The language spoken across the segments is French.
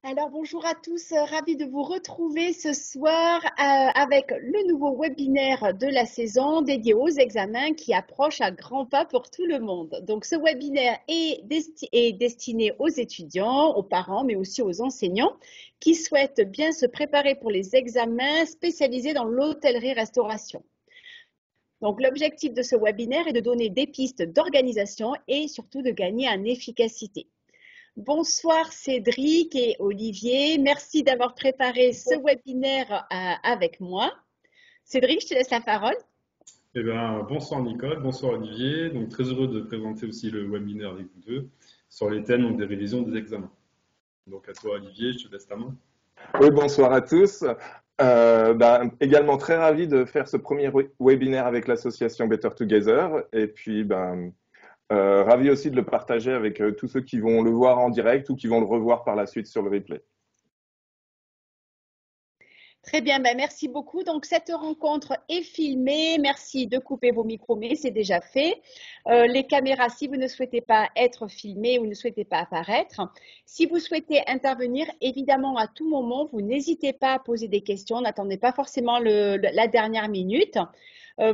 Alors bonjour à tous, ravi de vous retrouver ce soir avec le nouveau webinaire de la saison dédié aux examens qui approche à grands pas pour tout le monde. Donc ce webinaire est destiné aux étudiants, aux parents, mais aussi aux enseignants qui souhaitent bien se préparer pour les examens spécialisés dans l'hôtellerie-restauration. Donc l'objectif de ce webinaire est de donner des pistes d'organisation et surtout de gagner en efficacité. Bonsoir Cédric et Olivier, merci d'avoir préparé ce webinaire avec moi. Cédric, je te laisse la parole. Eh bien, bonsoir Nicole, bonsoir Olivier. Donc, très heureux de présenter aussi le webinaire avec vous deux sur les thèmes donc, des révisions des examens. Donc, à toi Olivier, je te laisse la main. Oui, bonsoir à tous. Également très ravi de faire ce premier webinaire avec l'association Better Together. Et puis, ravi aussi de le partager avec tous ceux qui vont le voir en direct ou qui vont le revoir par la suite sur le replay. Très bien, merci beaucoup. Donc, cette rencontre est filmée. Merci de couper vos micros, mais c'est déjà fait. Les caméras, si vous ne souhaitez pas être filmé ou ne souhaitez pas apparaître. Si vous souhaitez intervenir, évidemment, à tout moment, vous n'hésitez pas à poser des questions. N'attendez pas forcément la dernière minute.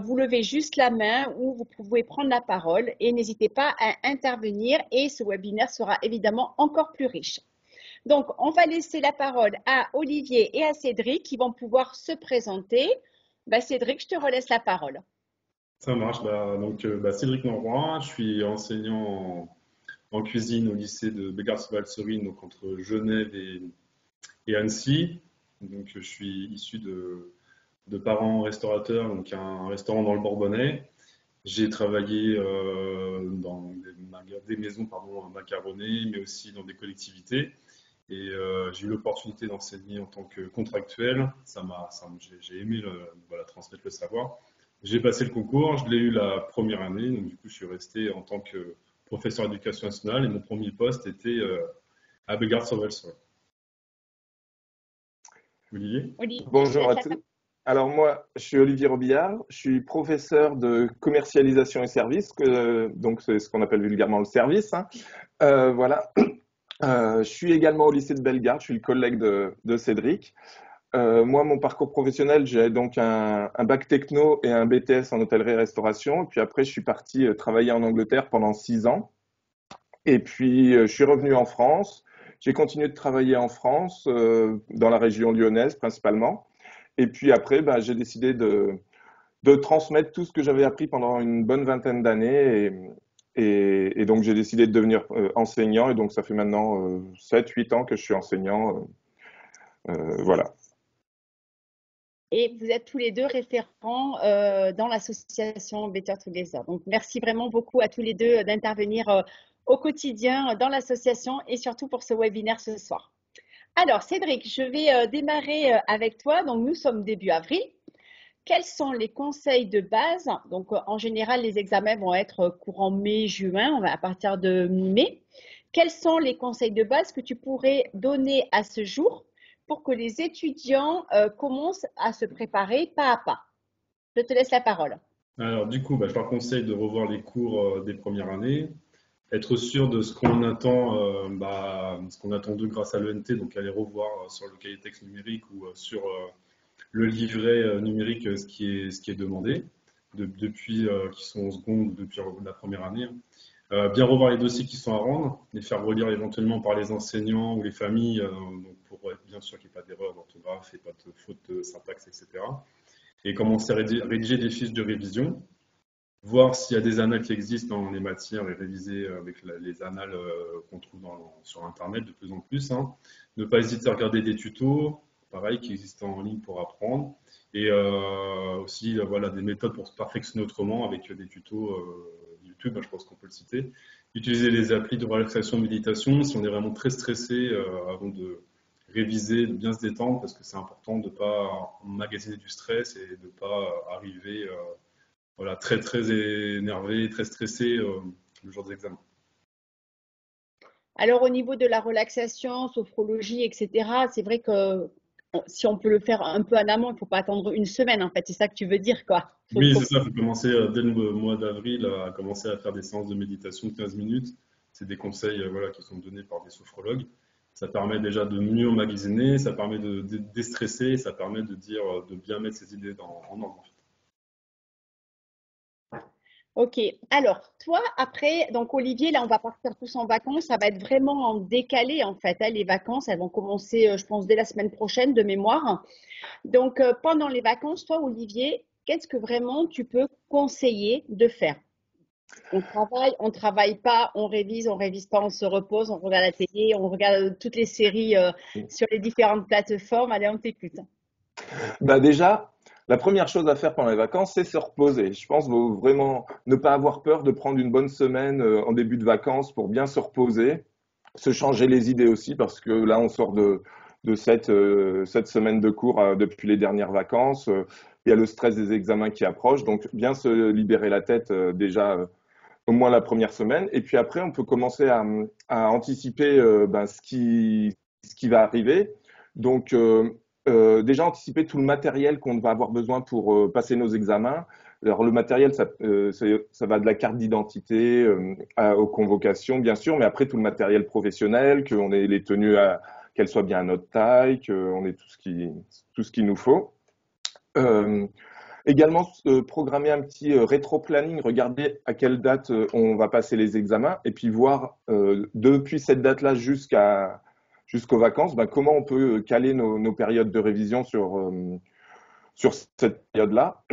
Vous levez juste la main ou vous pouvez prendre la parole et n'hésitez pas à intervenir et ce webinaire sera évidemment encore plus riche. Donc, on va laisser la parole à Olivier et à Cédric qui vont pouvoir se présenter. Cédric, je te relaisse la parole. Ça marche. Cédric Leroy, je suis enseignant en cuisine au lycée de Begarts-Valserine, donc entre Genève et Annecy. Donc, je suis issu de parents restaurateurs, donc un restaurant dans le Bourbonnais. J'ai travaillé dans des maisons macaronées, mais aussi dans des collectivités. Et j'ai eu l'opportunité d'enseigner en tant que contractuel. J'ai aimé transmettre le savoir. J'ai passé le concours, je l'ai eu la première année, donc du coup je suis resté en tant que professeur d'éducation nationale et mon premier poste était à Begarts-sur-Valserine. Olivier? Bonjour à tous. Alors moi, je suis Olivier Robillard, je suis professeur de commercialisation et services, donc c'est ce qu'on appelle vulgairement le service. Voilà. Je suis également au lycée de Bellegarde, je suis le collègue de Cédric. Moi, mon parcours professionnel, j'ai donc un bac techno et un BTS en hôtellerie-restauration. Et puis après, je suis parti travailler en Angleterre pendant 6 ans. Et puis, je suis revenu en France. J'ai continué de travailler en France, dans la région lyonnaise principalement. Et puis après, j'ai décidé de transmettre tout ce que j'avais appris pendant une bonne vingtaine d'années. Et donc, j'ai décidé de devenir enseignant. Et donc, ça fait maintenant 7-8 ans que je suis enseignant. Voilà. Et vous êtes tous les deux référents dans l'association Better Together. Donc, merci vraiment beaucoup à tous les deux d'intervenir au quotidien dans l'association et surtout pour ce webinaire ce soir. Alors, Cédric, je vais démarrer avec toi. Donc, nous sommes début avril. Quels sont les conseils de base? Donc, en général, les examens vont être courant mai-juin, à partir de mi-mai. Quels sont les conseils de base que tu pourrais donner à ce jour pour que les étudiants commencent à se préparer pas à pas? Je te laisse la parole. Alors du coup, je leur conseille de revoir les cours des premières années, être sûr de ce qu'on attend, ce qu'on attend d'eux grâce à l'ENT, donc aller revoir sur le cahier texte numérique ou sur le livret numérique ce qui est demandé depuis qu'ils sont en seconde ou depuis la première année. Bien revoir les dossiers qui sont à rendre, les faire relire éventuellement par les enseignants ou les familles, donc pour être bien sûr qu'il n'y ait pas d'erreur d'orthographe et pas de faute de syntaxe, etc. Et commencer à rédiger des fiches de révision, voir s'il y a des annales qui existent dans les matières et réviser avec les annales qu'on trouve sur Internet de plus en plus. Hein. Ne pas hésiter à regarder des tutos, pareil, qui existent en ligne pour apprendre. Et aussi, des méthodes pour se perfectionner autrement avec des tutos YouTube, je pense qu'on peut le citer. Utiliser les applis de relaxation, de méditation, si on est vraiment très stressé avant de réviser, de bien se détendre, parce que c'est important de ne pas emmagasiner du stress et de ne pas arriver très très énervé, très stressé le jour des examens. Alors, au niveau de la relaxation, sophrologie, etc., c'est vrai que si on peut le faire un peu en amont, il ne faut pas attendre une semaine, en fait. C'est ça que tu veux dire, quoi. Oui, c'est ça. Il faut commencer dès le mois d'avril à commencer à faire des séances de méditation de 15 minutes. C'est des conseils qui sont donnés par des sophrologues. Ça permet déjà de mieux emmagasiner, ça permet de déstresser, ça permet de dire, de bien mettre ses idées en ordre. Ok, alors toi, après, donc Olivier, là, on va partir tous en vacances, ça va être vraiment en décalé en fait, hein, les vacances, elles vont commencer, je pense, dès la semaine prochaine de mémoire. Donc, pendant les vacances, toi, Olivier, qu'est-ce que vraiment tu peux conseiller de faire? On travaille pas, on révise pas, on se repose, on regarde la télé, on regarde toutes les séries sur les différentes plateformes. Allez, on t'écoute. Bah déjà, la première chose à faire pendant les vacances, c'est se reposer. Je pense qu'il faut vraiment ne pas avoir peur de prendre une bonne semaine en début de vacances pour bien se reposer, se changer les idées aussi, parce que là, on sort de cette semaine de cours depuis les dernières vacances. Il y a le stress des examens qui approche, donc bien se libérer la tête déjà au moins la première semaine. Et puis après, on peut commencer à anticiper ce qui va arriver. Donc, déjà anticiper tout le matériel qu'on va avoir besoin pour passer nos examens. Alors, le matériel, ça va de la carte d'identité aux convocations, bien sûr, mais après, tout le matériel professionnel, qu'on ait les tenues, qu'elles soient bien à notre taille, qu'on ait tout ce qu'il nous faut. Euh, Également, programmer un petit rétro-planning, regarder à quelle date on va passer les examens et puis voir depuis cette date-là jusqu'aux vacances, ben, comment on peut caler nos périodes de révision sur cette période-là,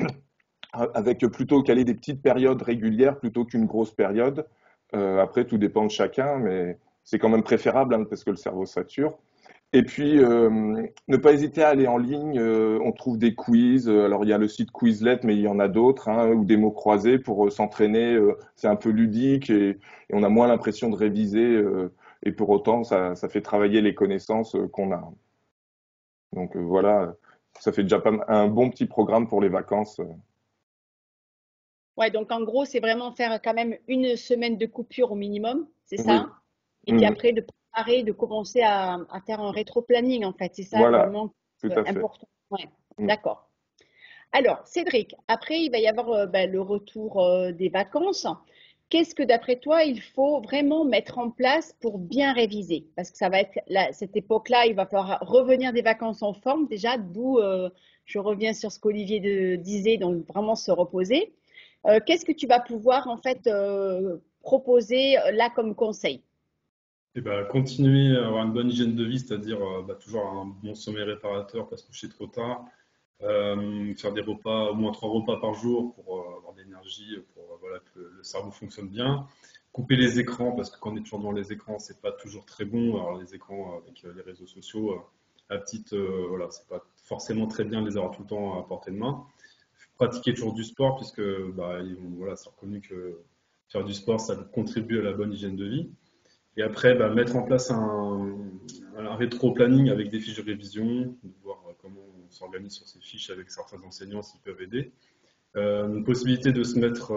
avec plutôt caler des petites périodes régulières plutôt qu'une grosse période. Après, tout dépend de chacun, mais c'est quand même préférable hein, parce que le cerveau sature. Et puis, ne pas hésiter à aller en ligne. On trouve des quiz. Alors, il y a le site Quizlet, mais il y en a d'autres, hein, ou des mots croisés pour s'entraîner. C'est un peu ludique et on a moins l'impression de réviser. Et pour autant, ça fait travailler les connaissances qu'on a. Donc voilà, ça fait déjà un bon petit programme pour les vacances. Ouais, donc en gros, c'est vraiment faire quand même une semaine de coupure au minimum, c'est Oui. ça? Et puis Mhm. après, de préparer, de commencer à faire un rétro-planning, en fait. C'est ça Voilà, vraiment tout à fait. important. Ouais, Mhm. d'accord. Alors, Cédric, après, il va y avoir ben, le retour des vacances. Qu'est-ce que, d'après toi, il faut vraiment mettre en place pour bien réviser? Parce que ça va être cette époque-là, il va falloir revenir des vacances en forme déjà, d'où je reviens sur ce qu'Olivier disait, donc vraiment se reposer. Qu'est-ce que tu vas pouvoir en fait proposer là comme conseil? Et bah, continuer à avoir une bonne hygiène de vie, c'est-à-dire bah, toujours un bon sommeil réparateur, pas se coucher trop tard, faire des repas, au moins 3 repas par jour pour avoir de l'énergie, pour voilà, que le cerveau fonctionne bien. Couper les écrans, parce que quand on est toujours devant les écrans, c'est pas toujours très bon. Alors les écrans avec les réseaux sociaux, voilà, c'est pas forcément très bien de les avoir tout le temps à portée de main. Pratiquer toujours du sport, puisque bah, voilà, c'est reconnu que faire du sport, ça contribue à la bonne hygiène de vie. Et après, bah, mettre en place un rétro-planning avec des fiches de révision, de voir comment on s'organise sur ces fiches avec certains enseignants s'ils peuvent aider. Une possibilité de se mettre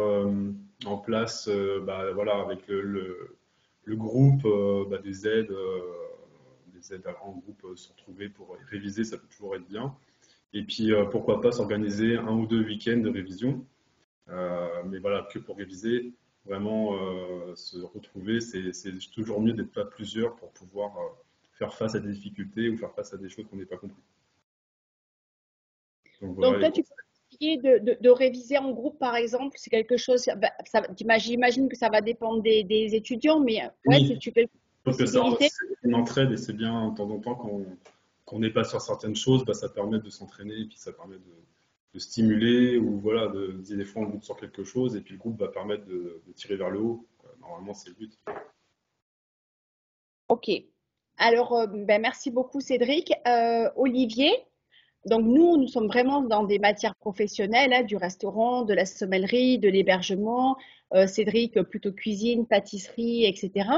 en place bah, voilà, avec le groupe, bah, des aides en groupe se retrouver pour réviser, ça peut toujours être bien. Et puis pourquoi pas s'organiser 1 ou 2 week-ends de révision, mais voilà, que pour réviser, vraiment se retrouver, c'est toujours mieux d'être pas plusieurs pour pouvoir faire face à des difficultés ou faire face à des choses qu'on n'ait pas compris. Donc Donc voilà les toi, tu peux conseils. essayer de réviser en groupe, par exemple, c'est quelque chose, bah, j'imagine que ça va dépendre des étudiants, mais ouais, Oui, c'est une je trouve que ça possibilité. c'est une entraide et c'est bien de temps en temps qu'on n'est pas sur certaines choses, bah, ça permet de s'entraîner et puis ça permet de stimuler ou voilà, des fois on lutte sur quelque chose et puis le groupe va permettre de tirer vers le haut. Normalement, c'est le but. Ok. Alors, ben, merci beaucoup, Cédric. Olivier, donc nous sommes vraiment dans des matières professionnelles, hein, du restaurant, de la sommellerie, de l'hébergement. Cédric, plutôt cuisine, pâtisserie, etc.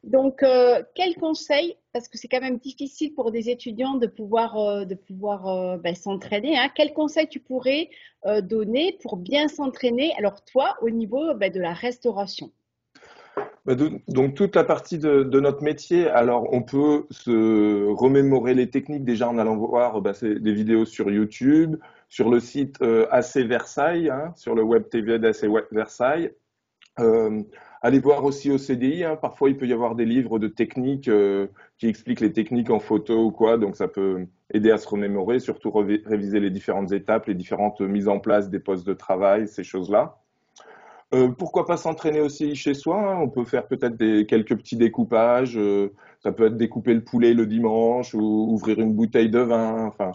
Donc, quel conseil, parce que c'est quand même difficile pour des étudiants de pouvoir ben, s'entraîner, hein, quel conseil tu pourrais donner pour bien s'entraîner, alors toi, au niveau ben, de la restauration? Bah, donc toute la partie de notre métier, alors on peut se remémorer les techniques déjà en allant voir bah, des vidéos sur YouTube, sur le site AC Versailles, hein, sur le web TV d'AC Versailles. Euh, Allez voir aussi au CDI, hein. Parfois, il peut y avoir des livres de techniques qui expliquent les techniques en photo ou quoi. Donc, ça peut aider à se remémorer, surtout réviser les différentes étapes, les différentes mises en place des postes de travail, ces choses-là. Pourquoi pas s'entraîner aussi chez soi, hein. On peut faire peut-être quelques petits découpages. Ça peut être découper le poulet le dimanche ou ouvrir une bouteille de vin. Enfin,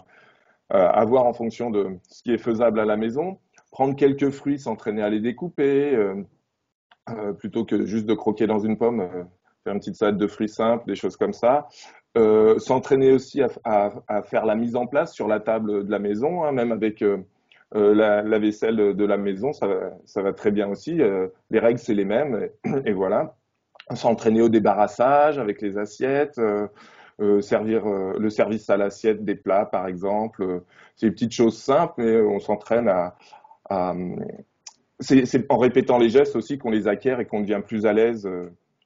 à voir en fonction de ce qui est faisable à la maison. Prendre quelques fruits, s'entraîner à les découper, plutôt que juste de croquer dans une pomme, faire une petite salade de fruits simples, des choses comme ça. S'entraîner aussi à faire la mise en place sur la table de la maison, hein, même avec la vaisselle de la maison, ça va très bien aussi. Les règles, c'est les mêmes, et voilà. S'entraîner au débarrassage avec les assiettes, servir le service à l'assiette des plats, par exemple. C'est des petites choses simples, mais on s'entraîne à c'est en répétant les gestes aussi qu'on les acquiert et qu'on devient plus à l'aise.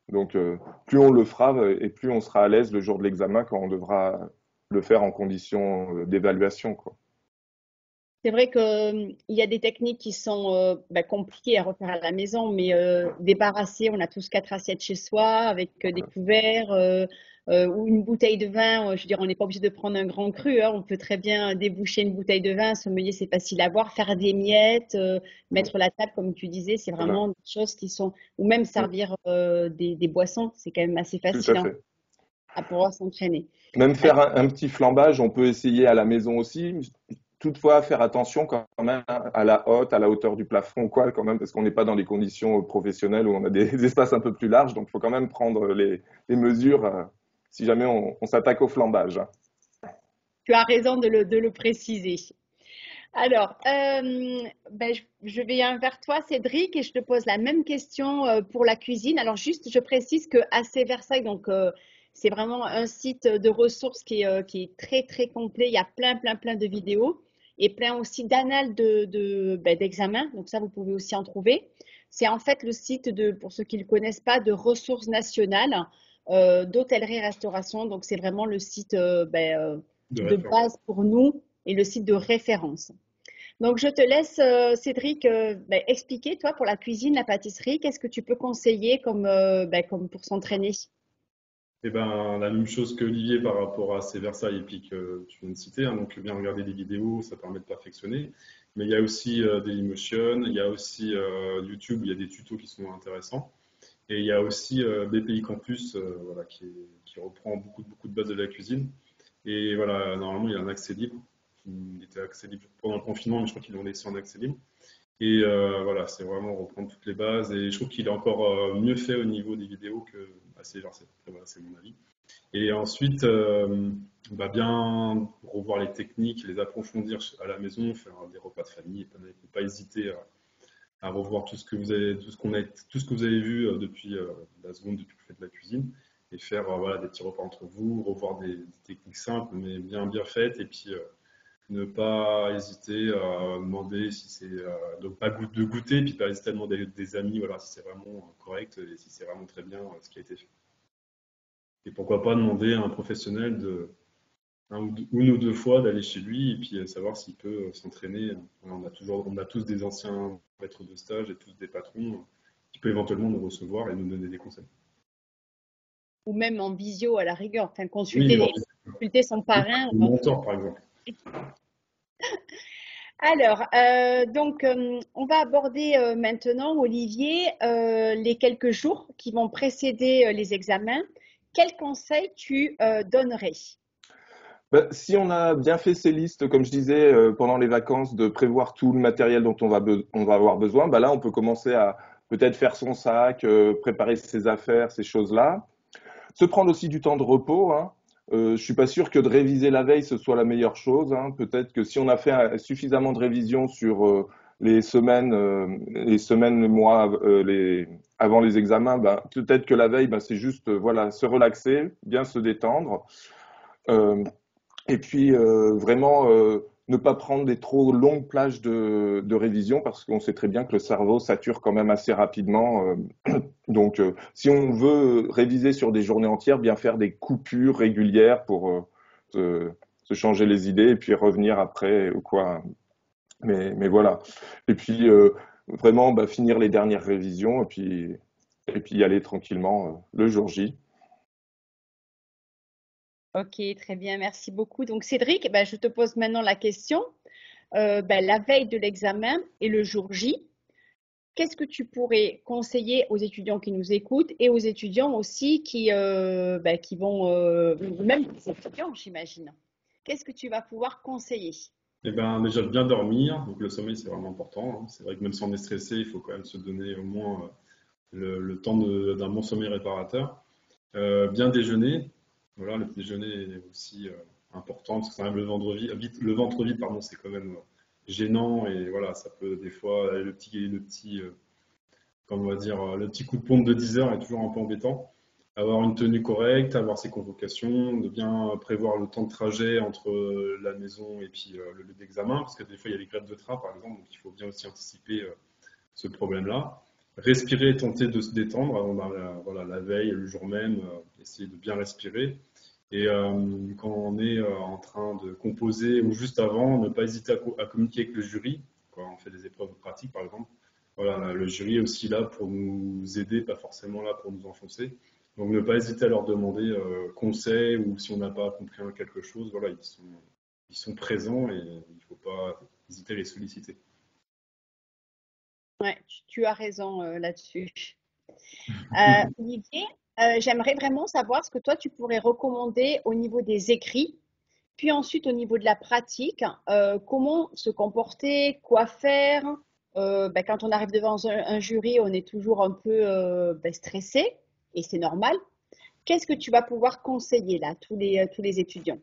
Donc, plus on le fera et plus on sera à l'aise le jour de l'examen quand on devra le faire en conditions d'évaluation, quoi. C'est vrai qu'il y a des techniques qui sont compliquées à refaire à la maison, mais débarrasser, on a tous 4 assiettes chez soi avec des couverts ou une bouteille de vin. Je veux dire, on n'est pas obligé de prendre un grand cru, hein. On peut très bien déboucher une bouteille de vin, sommelier, c'est facile à voir, faire des miettes, mettre la table, comme tu disais, c'est Voilà. vraiment des choses qui sont, ou même servir des boissons, c'est quand même assez Tout facile à hein, fait. à pouvoir s'entraîner. Même faire un petit flambage, on peut essayer à la maison aussi. Toutefois, faire attention quand même à la hauteur du plafond, quoi, quand même, parce qu'on n'est pas dans des conditions professionnelles où on a des espaces un peu plus larges. Donc, il faut quand même prendre les mesures si jamais on s'attaque au flambage, hein. Tu as raison de le préciser. Alors, je vais vers toi, Cédric, et je te pose la même question pour la cuisine. Alors, juste, je précise que AC Versailles, donc, c'est vraiment un site de ressources qui est très, très complet. Il y a plein de vidéos et plein aussi d'annales d'examens. Donc, ça, vous pouvez aussi en trouver. C'est en fait le site pour ceux qui ne le connaissent pas, de ressources nationales d'hôtellerie-restauration. Donc, c'est vraiment le site de de référence. base pour nous et le site de référence. Donc, je te laisse, Cédric, expliquer, toi, pour la cuisine, la pâtisserie, qu'est-ce que tu peux conseiller comme pour s'entraîner? Et ben, la même chose que Olivier par rapport à ces Versailles et puis que tu viens de citer, hein, donc bien regarder des vidéos, ça permet de perfectionner. Mais il y a aussi Dailymotion, il y a aussi YouTube, il y a des tutos qui sont intéressants. Et il y a aussi BPI Campus, voilà, qui reprend beaucoup de bases de la cuisine. Et voilà, normalement, il y a un accès libre. Il était accès libre pendant le confinement, mais je crois qu'ils l'ont laissé en accès libre. Et voilà, c'est vraiment reprendre toutes les bases. Et je trouve qu'il est encore mieux fait au niveau des vidéos que assez versé. Voilà, c'est mon avis. Et ensuite, bien revoir les techniques, les approfondir à la maison, faire des repas de famille. Et ne pas hésiter à revoir tout ce que vous avez, tout ce que vous avez vu depuis la seconde, depuis que vous faites de la cuisine. Et faire voilà, des petits repas entre vous, revoir des techniques simples, mais bien faites. Et puis, ne pas hésiter à demander si c'est donc pas de goûter, puis pas hésiter à demander des amis, voilà, si c'est vraiment correct et si c'est vraiment très bien ce qui a été fait. Et pourquoi pas demander à un professionnel une ou deux fois d'aller chez lui et puis savoir s'il peut s'entraîner. Voilà, on a tous des anciens maîtres de stage et tous des patrons qui peuvent éventuellement nous recevoir et nous donner des conseils. Ou même en visio à la rigueur, enfin, Oui, consulter son parrain. le mentor par exemple. Alors, on va aborder maintenant, Olivier, les quelques jours qui vont précéder les examens. Quels conseils tu donnerais? Ben, si on a bien fait ces listes, comme je disais, pendant les vacances, de prévoir tout le matériel dont on va avoir besoin, ben là, on peut commencer à peut-être faire son sac, préparer ses affaires, ces choses-là. Se prendre aussi du temps de repos, hein. Je suis pas sûr que de réviser la veille, ce soit la meilleure chose, hein. Peut-être que si on a fait suffisamment de révision sur les semaines, les mois, avant les examens, ben, peut-être que la veille, ben, c'est juste voilà, se relaxer, bien se détendre. Euh, et puis vraiment ne pas prendre des trop longues plages de révision parce qu'on sait très bien que le cerveau sature quand même assez rapidement. Donc si on veut réviser sur des journées entières, bien faire des coupures régulières pour se changer les idées et puis revenir après ou quoi. Mais voilà. Et puis vraiment finir les dernières révisions et puis et puis y aller tranquillement le jour J. Ok, très bien, merci beaucoup. Donc Cédric, ben, je te pose maintenant la question. Ben, la veille de l'examen et le jour J, qu'est-ce que tu pourrais conseiller aux étudiants qui nous écoutent et aux étudiants aussi ben, qui vont, même les étudiants, j'imagine. Qu'est-ce que tu vas pouvoir conseiller? Eh ben, déjà bien dormir, donc le sommeil c'est vraiment important, hein. C'est vrai que même si on est stressé, il faut quand même se donner au moins le temps d'un bon sommeil réparateur. Bien déjeuner, voilà, le petit déjeuner est aussi important parce que ça même le ventre vide, pardon, c'est quand même gênant et voilà, ça peut des fois comment on va dire, le petit coup de pompe de 10 heures est toujours un peu embêtant. Avoir une tenue correcte, avoir ses convocations, de bien prévoir le temps de trajet entre la maison et puis le lieu d'examen, parce que des fois il y a les grèves de train par exemple, donc il faut bien aussi anticiper ce problème-là. Respirer et tenter de se détendre avant voilà, la veille, le jour même, essayer de bien respirer. Et quand on est en train de composer ou juste avant, ne pas hésiter à communiquer avec le jury, quand on fait des épreuves pratiques par exemple. Voilà, le jury est aussi là pour nous aider, pas forcément là pour nous enfoncer. Donc ne pas hésiter à leur demander conseil ou si on n'a pas compris quelque chose, voilà, ils sont présents et il ne faut pas hésiter à les solliciter. Ouais, tu as raison là-dessus. Olivier, j'aimerais vraiment savoir ce que toi tu pourrais recommander au niveau des écrits, puis ensuite au niveau de la pratique, comment se comporter, quoi faire. Ben, quand on arrive devant un jury, on est toujours un peu ben, stressé et c'est normal. Qu'est-ce que tu vas pouvoir conseiller là, tous les étudiants?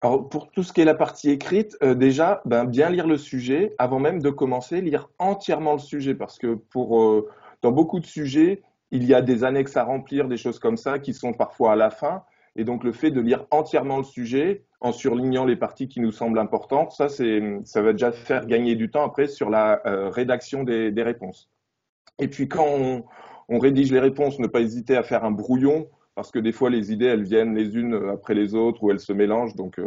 Alors, pour tout ce qui est la partie écrite, déjà, ben, bien lire le sujet avant même de commencer, lire entièrement le sujet, parce que dans beaucoup de sujets, il y a des annexes à remplir, des choses comme ça, qui sont parfois à la fin. Et donc, le fait de lire entièrement le sujet, en surlignant les parties qui nous semblent importantes, ça va déjà faire gagner du temps après sur la rédaction des réponses. Et puis, quand on rédige les réponses, ne pas hésiter à faire un brouillon, parce que des fois, les idées, elles viennent les unes après les autres ou elles se mélangent. Donc,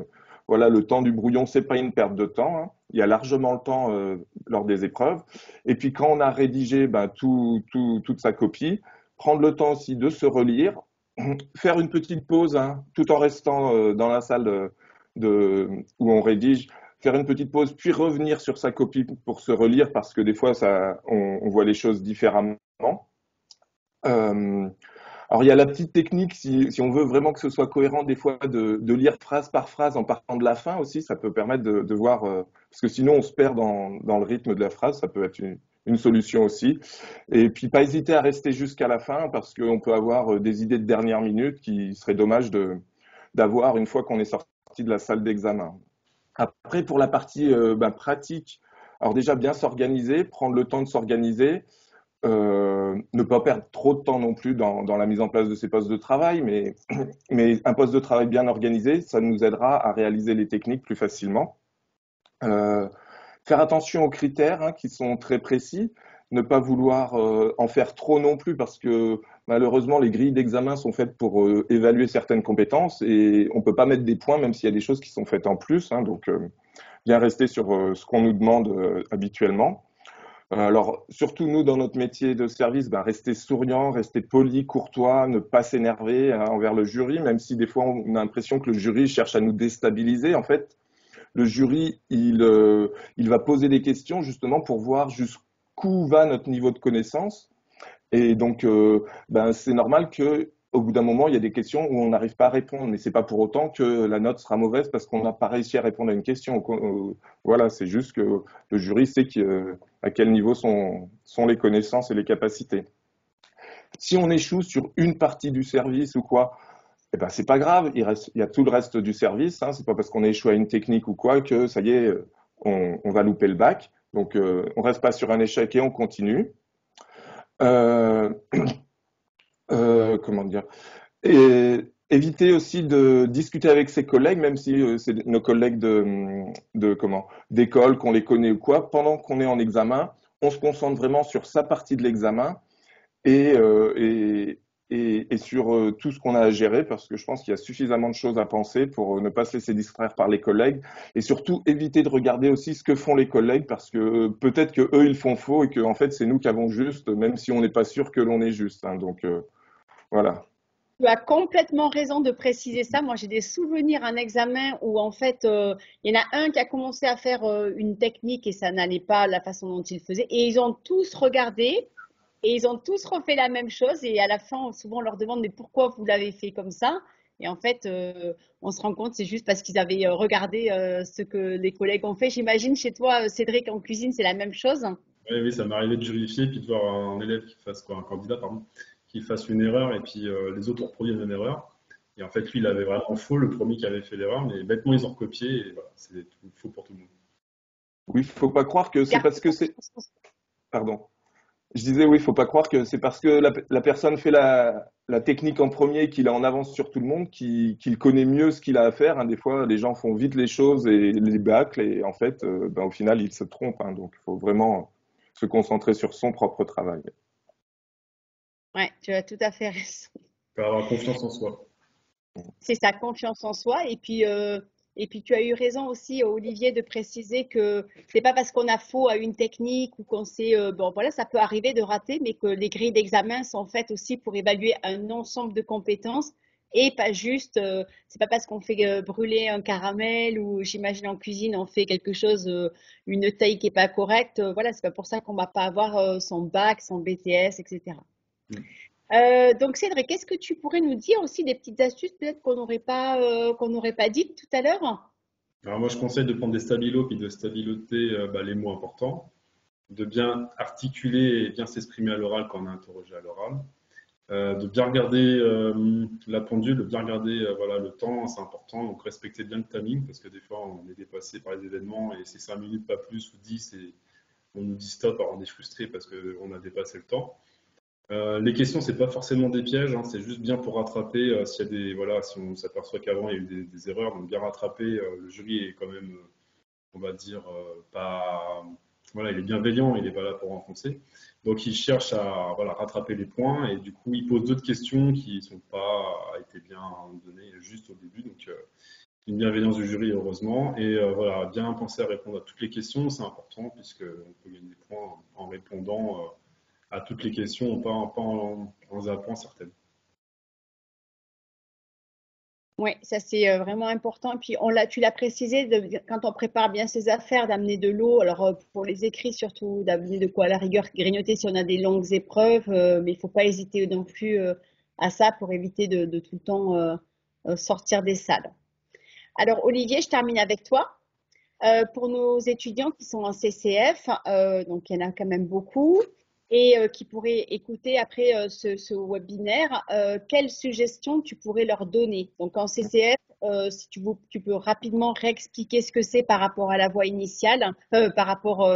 voilà, le temps du brouillon, c'est pas une perte de temps, hein. Il y a largement le temps lors des épreuves. Et puis, quand on a rédigé ben, toute sa copie, prendre le temps aussi de se relire, faire une petite pause, hein, tout en restant dans la salle où on rédige, faire une petite pause, puis revenir sur sa copie pour se relire, parce que des fois, on voit les choses différemment. Euh, alors, il y a la petite technique, si on veut vraiment que ce soit cohérent, des fois, de lire phrase par phrase en partant de la fin aussi, ça peut permettre de voir, parce que sinon, on se perd dans le rythme de la phrase, ça peut être une solution aussi. Et puis, pas hésiter à rester jusqu'à la fin, parce qu'on peut avoir des idées de dernière minute qui seraient dommage d'avoir une fois qu'on est sorti de la salle d'examen. Après, pour la partie ben, pratique, alors déjà bien s'organiser, prendre le temps de s'organiser, ne pas perdre trop de temps non plus dans la mise en place de ces postes de travail, mais un poste de travail bien organisé, ça nous aidera à réaliser les techniques plus facilement. Euh, Faire attention aux critères hein, qui sont très précis, ne pas vouloir en faire trop non plus parce que malheureusement les grilles d'examen sont faites pour évaluer certaines compétences et on ne peut pas mettre des points même s'il y a des choses qui sont faites en plus. Hein, donc bien rester sur ce qu'on nous demande habituellement. Alors surtout nous dans notre métier de service, ben, rester souriant, rester poli, courtois, ne pas s'énerver hein, envers le jury, même si des fois on a l'impression que le jury cherche à nous déstabiliser. En fait, le jury, il va poser des questions justement pour voir jusqu'où va notre niveau de connaissance. Et donc, ben, c'est normal que au bout d'un moment, il y a des questions où on n'arrive pas à répondre, mais c'est pas pour autant que la note sera mauvaise parce qu'on n'a pas réussi à répondre à une question. Voilà, c'est juste que le jury sait à quel niveau sont les connaissances et les capacités. Si on échoue sur une partie du service ou quoi, eh ben, c'est pas grave, il y a tout le reste du service. Hein, c'est pas parce qu'on a échoué à une technique ou quoi que ça y est, on va louper le bac. Donc, on reste pas sur un échec et on continue. Euh, comment dire Et éviter aussi de discuter avec ses collègues, même si c'est nos collègues d'école, qu'on les connaît ou quoi. Pendant qu'on est en examen, on se concentre vraiment sur sa partie de l'examen et et sur tout ce qu'on a à gérer, parce que je pense qu'il y a suffisamment de choses à penser pour ne pas se laisser distraire par les collègues, et surtout éviter de regarder aussi ce que font les collègues, parce que peut-être que eux ils font faux et que en fait c'est nous qui avons juste, même si on n'est pas sûr que l'on est juste, hein. Donc voilà. Tu as complètement raison de préciser ça. Moi, j'ai des souvenirs un examen où en fait, il y en a un qui a commencé à faire une technique et ça n'allait pas la façon dont il faisait. Et ils ont tous regardé et ils ont tous refait la même chose. Et à la fin, souvent, on leur demande mais pourquoi vous l'avez fait comme ça? Et en fait, on se rend compte c'est juste parce qu'ils avaient regardé ce que les collègues ont fait. J'imagine chez toi, Cédric, en cuisine, c'est la même chose. Oui, oui, ça m'est arrivé de jurifier puis de voir un élève qui fasse quoi, un candidat, pardon, qui fasse une erreur et puis les autres ont reproduit la même erreur. Et en fait, lui, il avait vraiment faux, le premier qui avait fait l'erreur, mais bêtement, ils ont recopié et voilà, c'est faux pour tout le monde. Oui, faut pas croire que c'est Garder parce que c'est. confiance. Pardon. Je disais oui, faut pas croire que c'est parce que la personne fait la technique en premier et qu'il est en avance sur tout le monde, qu'il connaît mieux ce qu'il a à faire, hein. Des fois, les gens font vite les choses et les bâclent et en fait, ben, au final, ils se trompent, hein. Donc, il faut vraiment se concentrer sur son propre travail. Ouais, tu as tout à fait raison. Il faut avoir confiance en soi. C'est sa confiance en soi. Et puis tu as eu raison aussi, Olivier, de préciser que c'est pas parce qu'on a faux à une technique ou qu'on sait, bon voilà, ça peut arriver de rater, mais que les grilles d'examen sont faites aussi pour évaluer un ensemble de compétences et pas juste, c'est pas parce qu'on fait brûler un caramel ou j'imagine en cuisine on fait quelque chose, une taille qui est pas correcte, voilà, c'est pas pour ça qu'on va pas avoir son bac, son BTS, etc. Mm. Donc Cédric, est-ce que tu pourrais nous dire aussi des petites astuces peut-être qu'on n'aurait pas dites tout à l'heure? Alors moi, je conseille de prendre des stabilos puis de stabiloter bah, les mots importants, de bien articuler et bien s'exprimer à l'oral quand on est interrogé à l'oral. De bien regarder la pendule, de bien regarder voilà, le temps, c'est important. Donc respecter bien le timing parce que des fois on est dépassé par les événements et c'est 5 minutes, pas plus, ou 10 et on nous dit stop, alors on est frustré parce qu'on a dépassé le temps. Les questions, c'est pas forcément des pièges, hein, c'est juste bien pour rattraper s'il y a des, voilà, si on s'aperçoit qu'avant il y a eu des erreurs, donc bien rattraper. Le jury est quand même, on va dire, pas, voilà, il est bienveillant, il n'est pas là pour enfoncer. Donc il cherche à voilà, rattraper les points et du coup il pose d'autres questions qui sont pas été bien données juste au début. Donc une bienveillance du jury heureusement et voilà, bien penser à répondre à toutes les questions, c'est important puisque on peut gagner des points en répondant à toutes les questions, pas en zappant certaines. Oui, ça c'est vraiment important. Et puis tu l'as précisé, quand on prépare bien ses affaires, d'amener de l'eau. Alors pour les écrits surtout, d'amener de quoi à la rigueur grignoter si on a des longues épreuves, mais il ne faut pas hésiter non plus à ça pour éviter de tout le temps sortir des salles. Alors Olivier, je termine avec toi. Pour nos étudiants qui sont en CCF, donc il y en a quand même beaucoup, et qui pourraient écouter après ce webinaire, quelles suggestions tu pourrais leur donner? Donc en CCF, si tu peux rapidement réexpliquer ce que c'est par rapport à la voie initiale, par rapport,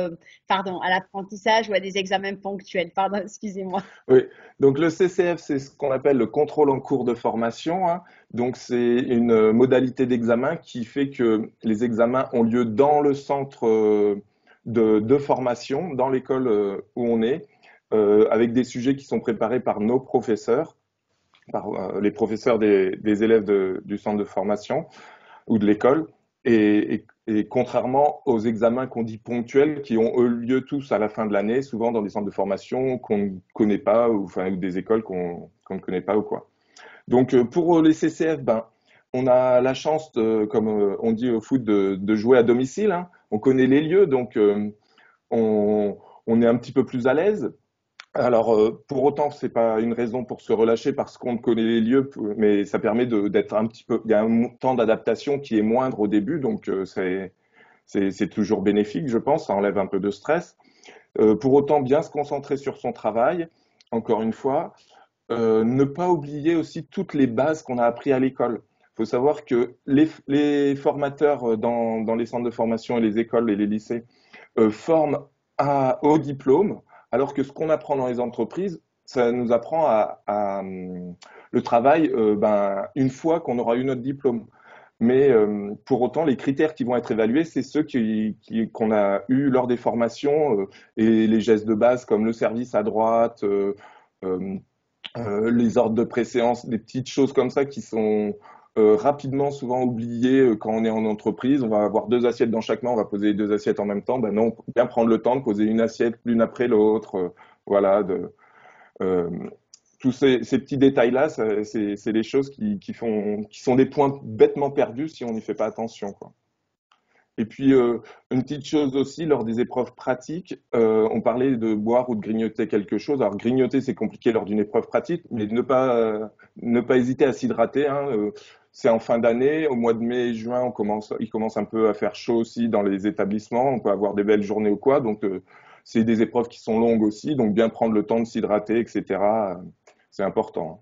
pardon, à l'apprentissage ou à des examens ponctuels. Pardon, excusez-moi. Oui, donc le CCF, c'est ce qu'on appelle le contrôle en cours de formation, hein. Donc c'est une modalité d'examen qui fait que les examens ont lieu dans le centre de formation, dans l'école où on est, avec des sujets qui sont préparés par nos professeurs, par les professeurs des élèves du centre de formation ou de l'école. Et contrairement aux examens qu'on dit ponctuels, qui ont lieu tous à la fin de l'année, souvent dans des centres de formation qu'on ne connaît pas, ou, enfin, ou des écoles qu'on ne connaît pas ou quoi. Donc pour les CCF, ben, on a la chance, comme on dit au foot, de jouer à domicile, hein. On connaît les lieux, donc on, on est un petit peu plus à l'aise. Alors, pour autant, c'est pas une raison pour se relâcher parce qu'on connaît les lieux, mais ça permet d'être un petit peu. Il y a un temps d'adaptation qui est moindre au début, donc c'est toujours bénéfique, je pense. Ça enlève un peu de stress. Pour autant, bien se concentrer sur son travail. Encore une fois, ne pas oublier aussi toutes les bases qu'on a appris à l'école. Il faut savoir que les formateurs dans les centres de formation et les écoles et les lycées forment au diplôme, alors que ce qu'on apprend dans les entreprises, ça nous apprend le travail ben, une fois qu'on aura eu notre diplôme. Mais pour autant, les critères qui vont être évalués, c'est ceux qu'on a eu lors des formations et les gestes de base comme le service à droite, euh, les ordres de préséance, des petites choses comme ça qui sont rapidement souvent oubliées quand on est en entreprise. On va avoir 2 assiettes dans chaque main, on va poser les 2 assiettes en même temps. Ben non, bien prendre le temps de poser une assiette l'une après l'autre. Voilà, euh, tous ces petits détails-là, c'est les choses qui sont des points bêtement perdus si on n'y fait pas attention, quoi. Et puis, une petite chose aussi, lors des épreuves pratiques, on parlait de boire ou de grignoter quelque chose. Alors, grignoter, c'est compliqué lors d'une épreuve pratique, mais ne pas hésiter à s'hydrater, hein. C'est en fin d'année, au mois de mai et juin, il commence un peu à faire chaud aussi dans les établissements. On peut avoir des belles journées ou quoi. Donc, c'est des épreuves qui sont longues aussi. Donc, bien prendre le temps de s'hydrater, etc. C'est important.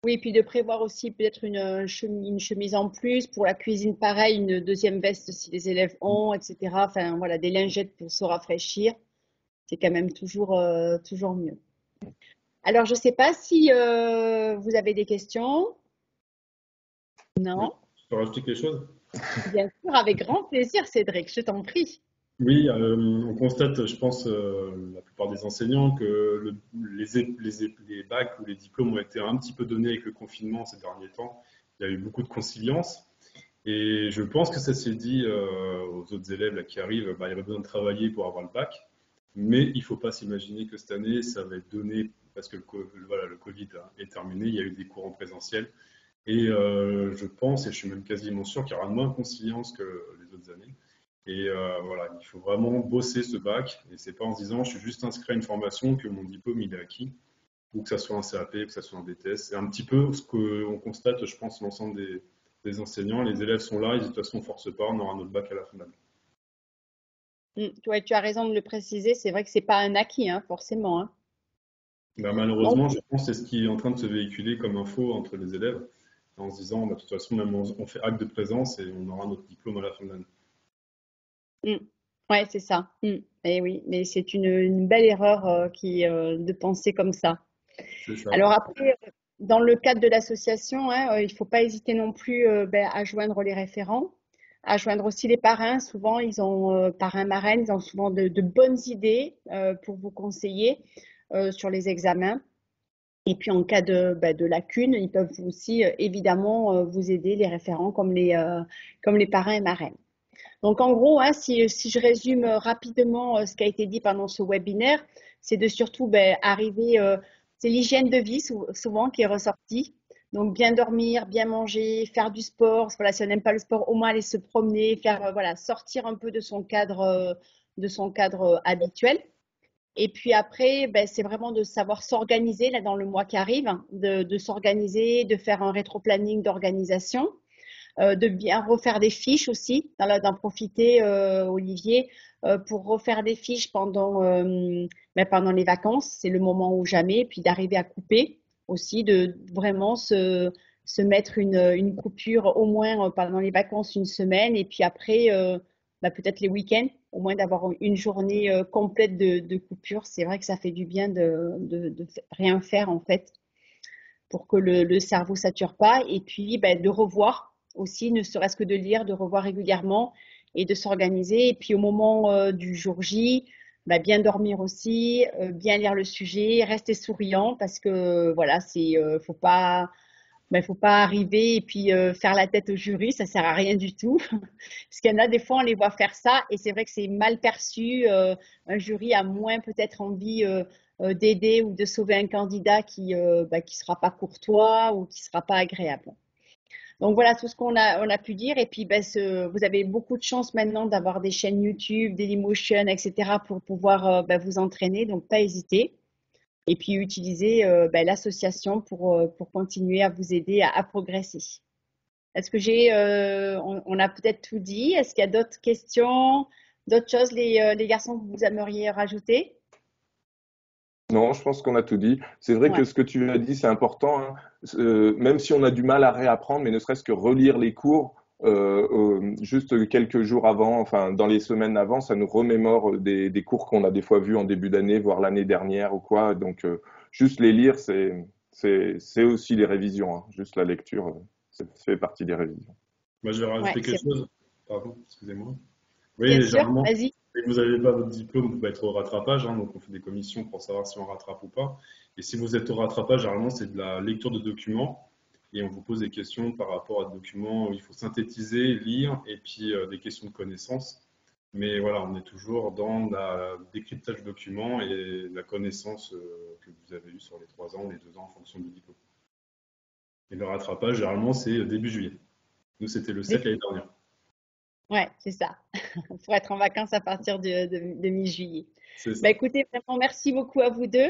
Oui, puis de prévoir aussi peut-être une chemise en plus. Pour la cuisine, pareil, une deuxième veste si les élèves ont, etc. Enfin, voilà, des lingettes pour se rafraîchir. C'est quand même toujours mieux. Alors, je ne sais pas si vous avez des questions. Oui, Non? je peux rajouter quelque chose? Bien sûr, avec grand plaisir, Cédric, je t'en prie. Oui, on constate, je pense, la plupart des enseignants, que les bacs ou les diplômes ont été un petit peu donnés avec le confinement ces derniers temps. Il y a eu beaucoup de conciliance. Et je pense que ça s'est dit aux autres élèves là, qui arrivent, bah, il y avait besoin de travailler pour avoir le bac. Mais il ne faut pas s'imaginer que cette année, ça va être donné parce que voilà, le Covid est terminé. Il y a eu des cours en présentiel. Et je pense, et je suis même quasiment sûr, qu'il y aura moins de conciliance que les autres années. Et voilà, il faut vraiment bosser ce bac. Et c'est pas en se disant, je suis juste inscrit à une formation que mon diplôme il est acquis, ou que ça soit un CAP, que ça soit un BTS. C'est un petit peu ce qu'on constate, je pense, l'ensemble des enseignants. Les élèves sont là, ils disent de toute façon, on force pas, on aura notre bac à la fin de l'année. Ouais, tu as raison de le préciser. C'est vrai que c'est pas un acquis, hein, forcément, hein. Ben, Donc, malheureusement, je pense que c'est ce qui est en train de se véhiculer comme info entre les élèves, en se disant, bah, de toute façon, même on fait acte de présence et on aura notre diplôme à la fin de l'année. mm, ouais, c'est ça. Et oui, mais c'est une belle erreur de penser comme ça. C'est ça. Alors après, dans le cadre de l'association, hein, il ne faut pas hésiter non plus à joindre les référents, à joindre aussi les parrains. Souvent, ils ont parrains, marraines, ils ont souvent de bonnes idées pour vous conseiller sur les examens. Et puis en cas de lacunes, ils peuvent aussi évidemment vous aider, les référents comme les parrains et marraines. Donc en gros, hein, si je résume rapidement ce qui a été dit pendant ce webinaire, c'est de surtout arriver, c'est l'hygiène de vie souvent qui est ressortie. Donc bien dormir, bien manger, faire du sport. Voilà, si on n'aime pas le sport, au moins aller se promener, faire voilà, sortir un peu de son cadre habituel. Et puis après, c'est vraiment de savoir s'organiser là dans le mois qui arrive, hein, de s'organiser, de faire un rétro-planning d'organisation, de bien refaire des fiches aussi, d'en profiter, Olivier, pour refaire des fiches pendant les vacances, c'est le moment ou jamais, puis d'arriver à couper aussi, de vraiment se mettre une coupure au moins pendant les vacances une semaine, et puis après, peut-être les week-ends, au moins d'avoir une journée complète de coupure. C'est vrai que ça fait du bien de rien faire en fait pour que le cerveau ne sature pas. Et puis, de revoir aussi, ne serait-ce que de lire, de revoir régulièrement et de s'organiser. Et puis, au moment du jour J, bien dormir aussi, bien lire le sujet, rester souriant parce que voilà, faut pas arriver et puis faire la tête au jury, ça sert à rien du tout. Parce qu'il y en a des fois, on les voit faire ça et c'est vrai que c'est mal perçu. Un jury a moins peut-être envie d'aider ou de sauver un candidat qui sera pas courtois ou qui sera pas agréable. Donc voilà tout ce on a pu dire. Et puis vous avez beaucoup de chance maintenant d'avoir des chaînes YouTube, Dailymotion, etc. pour pouvoir vous entraîner. Donc pas hésiter. Et puis utiliser l'association pour continuer à vous aider à progresser. Est-ce que on a peut-être tout dit. Est-ce qu'il y a d'autres questions, d'autres choses, les garçons, que vous aimeriez rajouter? Non, je pense qu'on a tout dit. C'est vrai Ouais. que ce que tu as dit, c'est important, hein. Même si on a du mal à réapprendre, mais ne serait-ce que relire les cours juste quelques jours avant, enfin dans les semaines avant, ça nous remémore des cours qu'on a des fois vus en début d'année, voire l'année dernière ou quoi. Donc juste les lire, c'est aussi des révisions, hein. Juste la lecture, ça fait partie des révisions. Moi, je vais Ouais, rajouter c'est quelque chose. Pardon, excusez-moi. bien Oui, sûr. généralement, Vas-y. Si vous n'avez pas votre diplôme, vous pouvez être au rattrapage, hein, donc on fait des commissions pour savoir si on rattrape ou pas. Et si vous êtes au rattrapage, généralement, c'est de la lecture de documents et on vous pose des questions par rapport à des documents où il faut synthétiser, lire et puis des questions de connaissances. Mais voilà, on est toujours dans le décryptage de documents et la connaissance que vous avez eue sur les 3 ans, les 2 ans en fonction du diplôme. Et le rattrapage, généralement, c'est début juillet. Nous, c'était le 7 l'année dernière. Ouais, c'est ça. Pour être en vacances à partir de mi-juillet. C'est ça. Bah, écoutez, vraiment, merci beaucoup à vous deux.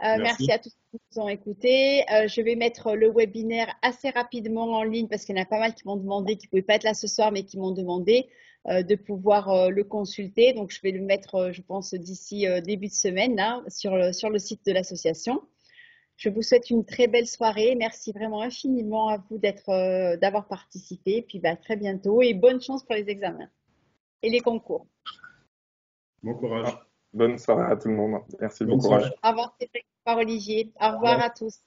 Merci Merci. à tous qui nous ont écoutés. Je vais mettre le webinaire assez rapidement en ligne parce qu'il y en a pas mal qui m'ont demandé, qui ne pouvaient pas être là ce soir, mais qui m'ont demandé de pouvoir le consulter. Donc, je vais le mettre, je pense, d'ici début de semaine là, sur le site de l'association. Je vous souhaite une très belle soirée. Merci vraiment infiniment à vous d'avoir participé. Puis, bah, à très bientôt et bonne chance pour les examens et les concours. Bon courage. Bonne soirée à tout le monde. Merci, bon Bonne courage. soirée. Au revoir, Stéphane. Au revoir, Olivier. Au Au revoir revoir. à tous.